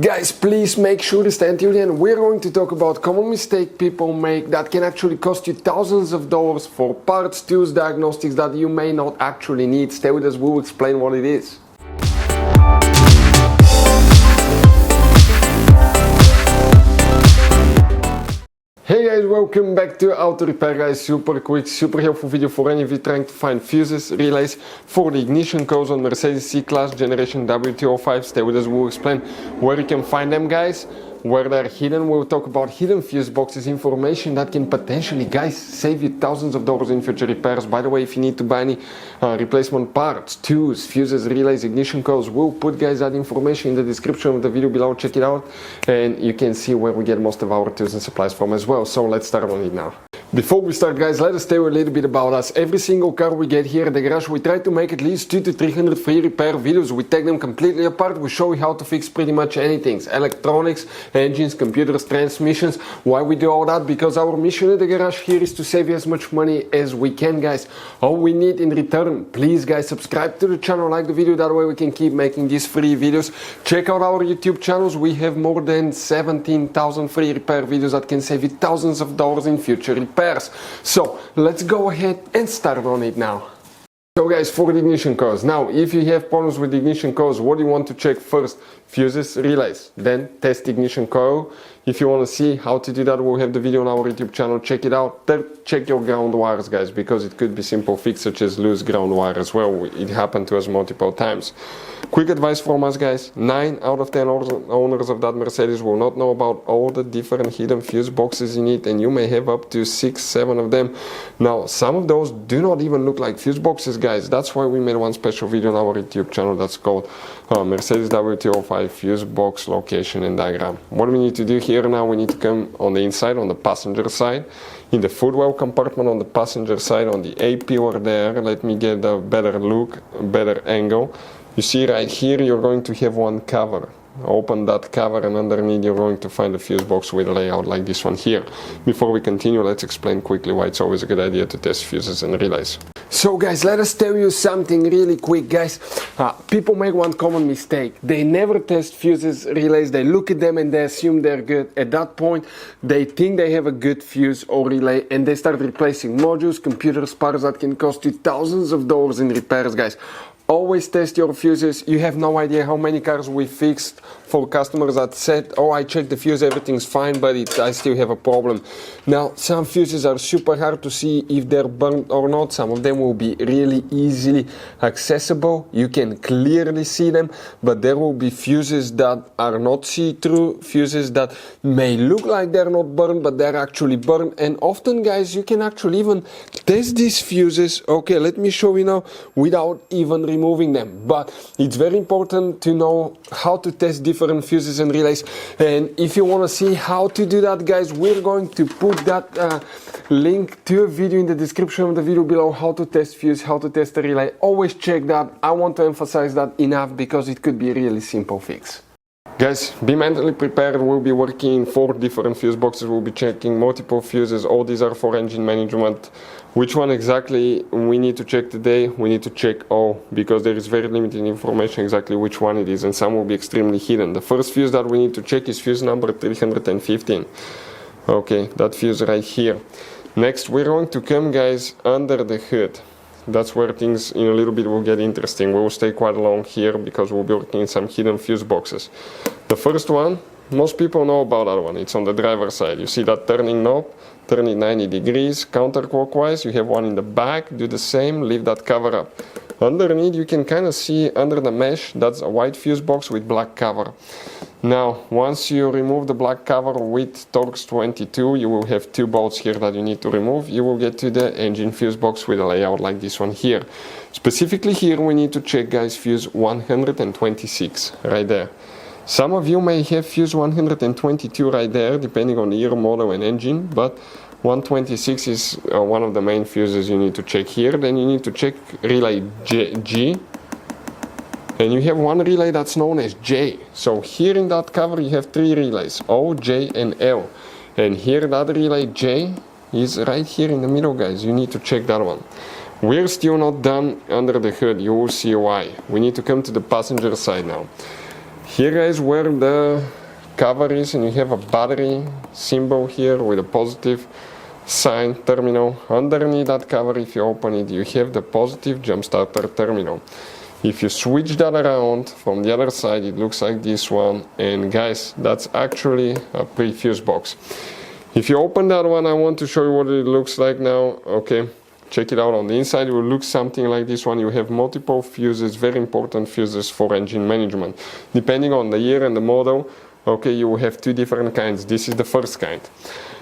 Guys, please make sure to stay until the end. We're going to talk about common mistake people make that can actually cost you thousands of dollars for parts, tools, diagnostics that you may not actually need. Stay with us, we'll explain what it is. Hey guys, welcome back to Auto Repair guys. Super quick, super helpful video for any of you trying to find fuses, relays for the ignition coils on Mercedes C-Class Generation W205. Stay with us, we'll explain where you can find them guys, where they're hidden. We'll talk about hidden fuse boxes, information that can potentially guys save you thousands of dollars in future repairs. By the way, if you need to buy any replacement parts, tools, fuses, relays, ignition coils, we'll put guys that information in the description of the video below. Check it out and you can see where we get most of our tools and supplies from as well. So let's start on it now. Before we start guys, let us tell you a little bit about us. Every single car we get here at the garage, we try to make at least 200 to 300 free repair videos. We take them completely apart. We show you how to fix pretty much anything. Electronics, engines, computers, transmissions. Why we do all that? Because our mission at the garage here is to save you as much money as we can guys. All we need in return, please guys, subscribe to the channel, like the video, that way we can keep making these free videos. Check out our YouTube channels. We have more than 17,000 free repair videos that can save you thousands of dollars in future repairs. So let's go ahead and start on it now. So guys, for the ignition coils, now if you have problems with the ignition coils, what do you want to check first? Fuses, relays, then test the ignition coil. If you want to see how to do that, we'll have the video on our YouTube channel, check it out. Third, check your ground wires guys, because it could be simple fix such as loose ground wire as well. It happened to us multiple times. Quick advice from us guys, 9 out of 10 owners of that Mercedes will not know about all the different hidden fuse boxes in it, and you may have up to 6, 7 of them. Now some of those do not even look like fuse boxes guys. That's why we made one special video on our YouTube channel that's called Mercedes W205 fuse box location and diagram. What we need to do here now, we need to come on the inside, on the passenger side, in the footwell compartment on the passenger side, on the A pillar there. Let me get a better look, a better angle. You see right here you're going to have one cover. Open that cover and underneath you're going to find a fuse box with a layout like this one here. Before we continue, let's explain quickly why it's always a good idea to test fuses and relays. So guys, let us tell you something really quick guys. People make one common mistake. They never test fuses, relays. They look at them and they assume they're good. At that point, they think they have a good fuse or relay and they start replacing modules, computers, parts that can cost you thousands of dollars in repairs guys. Always test your fuses. You have no idea how many cars we fixed for customers that said, oh, I checked the fuse, everything's fine, but I still have a problem. Now, some fuses are super hard to see if they're burnt or not. Some of them will be really easily accessible. You can clearly see them, but there will be fuses that are not see-through, fuses that may look like they're not burned, but they're actually burned. And often, guys, you can actually even test these fuses. Okay, let me show you now without even removing them, but it's very important to know how to test different fuses and relays. And if you want to see how to do that guys, we're going to put that link to a video in the description of the video below, how to test fuse, how to test a relay. Always check that. I want to emphasize that enough because it could be a really simple fix. Guys, be mentally prepared. We'll be working 4 different fuse boxes. We'll be checking multiple fuses. All these are for engine management. Which one exactly we need to check today? We need to check all, because there is very limited information exactly which one it is, and some will be extremely hidden. The first fuse that we need to check is fuse number 315. Okay, that fuse right here. Next, we're going to come guys under the hood. That's where things in a little bit will get interesting. We will stay quite long here because we'll be working in some hidden fuse boxes. The first one, most people know about that one. It's on the driver's side. You see that turning knob, turn it 90 degrees counterclockwise. You have one in the back, do the same, leave that cover up. Underneath you can kind of see under the mesh, that's a white fuse box with black cover. Now once you remove the black cover with Torx 22, you will have 2 bolts here that you need to remove. You will get to the engine fuse box with a layout like this one here. Specifically here we need to check guys fuse 126 right there. Some of you may have fuse 122 right there depending on the year, model and engine, but 126 is one of the main fuses you need to check here. Then you need to check relay G, and you have one relay that's known as J. So here in that cover you have 3 relays, O, J and L, and here that relay J is right here in the middle guys. You need to check that one. We're still not done under the hood. You will see why. We need to come to the passenger side now. Here is where the cover is, and you have a battery symbol here with a positive sign terminal. Underneath that cover, if you open it, you have the positive jump starter terminal. If you switch that around from the other side, it looks like this one, and guys, that's actually a pre-fuse box. If you open that one, I want to show you what it looks like now. Okay, check it out. On the inside, it will look something like this one. You have multiple fuses, very important fuses for engine management. Depending on the year and the model, okay, you will have two different kinds. This is the first kind.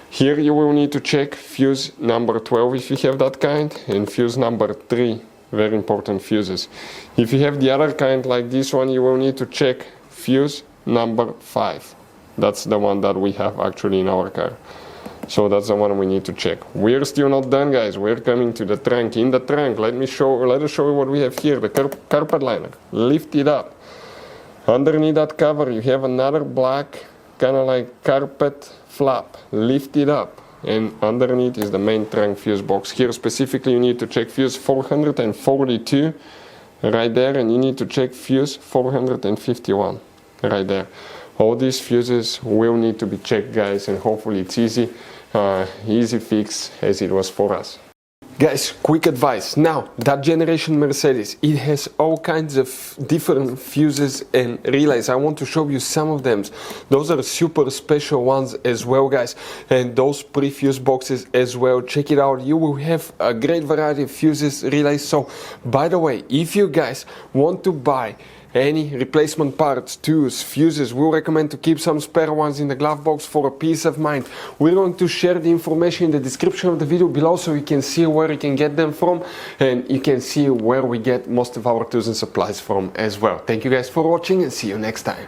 Here you will need to check fuse number 12 if you have that kind, and fuse number 3, very important fuses. If you have the other kind like this one, you will need to check fuse number 5. That's the one that we have actually in our car. So that's the one we need to check. We're still not done, guys. We're coming to the trunk. In the trunk, let us show you what we have here. The carpet liner. Lift it up. Underneath that cover, you have another black kind of like carpet flap. Lift it up. And underneath is the main trunk fuse box. Here specifically you need to check fuse 442 right there, and you need to check fuse 451 right there. All these fuses will need to be checked, guys, and hopefully it's easy fix as it was for us. Guys, quick advice. Now, that generation Mercedes, it has all kinds of different fuses and relays. I want to show you some of them. Those are super special ones as well, guys. And those pre-fuse boxes as well. Check it out. You will have a great variety of fuses, relays. So, by the way, if you guys want to buy any replacement parts, tools, fuses, we'll recommend to keep some spare ones in the glove box for a peace of mind. We're going to share the information in the description of the video below so you can see where you can get them from, and you can see where we get most of our tools and supplies from as well. Thank you guys for watching, and see you next time.